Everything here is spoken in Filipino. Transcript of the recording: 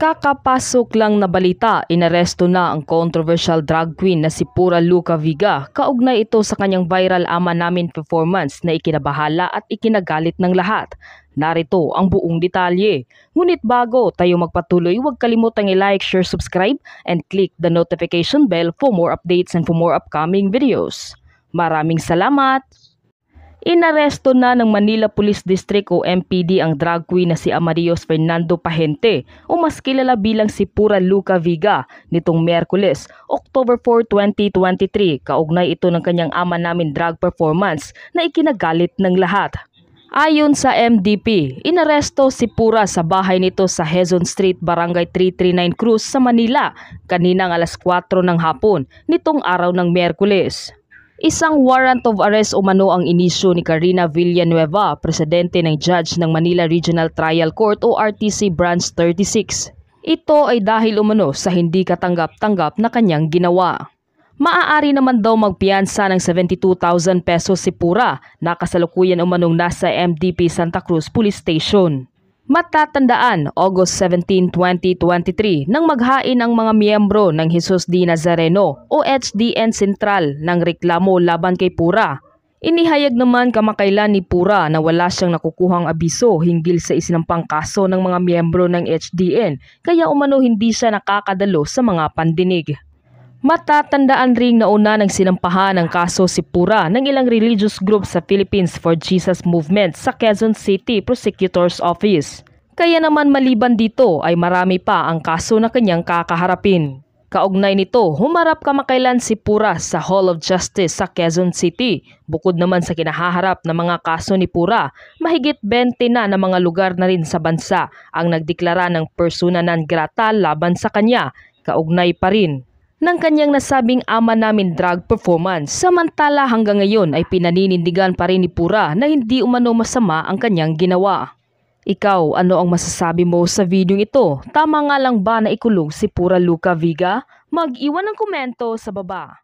Kakapasok lang na balita, inaresto na ang controversial drag queen na si Pura Luca Viga. Kaugnay ito sa kanyang viral Ama Namin performance na ikinabahala at ikinagalit ng lahat. Narito ang buong detalye. Ngunit bago tayo magpatuloy, huwag kalimutang i-like, share, subscribe, and click the notification bell for more updates and for more upcoming videos. Maraming salamat! Inaresto na ng Manila Police District o MPD ang drag queen na si Amarios Fernando Pahente o mas kilala bilang si Pura Luca Viga nitong Miyerkules, October 4, 2023. Kaugnay ito ng kanyang Ama Namin drag performance na ikinagalit ng lahat. Ayon sa MDP, inaresto si Pura sa bahay nito sa Quezon Street, Barangay 339 Cruz sa Manila kaninang alas 4 ng hapon nitong araw ng Miyerkules. Isang warrant of arrest umano ang inisyu ni Karina Villanueva, presidente ng judge ng Manila Regional Trial Court o RTC Branch 36. Ito ay dahil umano sa hindi katanggap-tanggap na kanyang ginawa. Maaari naman daw magpiyansa ng 72,000 pesos si Pura na kasalukuyan umanong nasa MDP Santa Cruz Police Station. Matatandaan, August 17, 2023 nang maghain ang mga miyembro ng Jesus D. Nazareno o HDN Sentral ng reklamo laban kay Pura. Inihayag naman kamakailan ni Pura na wala siyang nakukuhang abiso hinggil sa isinampang kaso ng mga miyembro ng HDN kaya umano hindi siya nakakadalo sa mga pandinig. Matatandaan ring nauna ng sinampahan ng kaso si Pura ng ilang religious group sa Philippines for Jesus Movement sa Quezon City Prosecutor's Office. Kaya naman maliban dito ay marami pa ang kaso na kanyang kakaharapin. Kaugnay nito, humarap kamakailan si Pura sa Hall of Justice sa Quezon City. Bukod naman sa kinahaharap na mga kaso ni Pura, mahigit 20 na mga lugar na rin sa bansa ang nagdeklara ng persona non grata laban sa kanya. Kaugnay pa rin ng kanyang nasabing Ama Namin drag performance. Samantala hanggang ngayon ay pinaninindigan pa rin ni Pura na hindi umano masama ang kanyang ginawa. Ikaw, ano ang masasabi mo sa video ito? Tama nga lang ba na ikulong si Pura Luca Viga? Mag-iwan ng komento sa baba.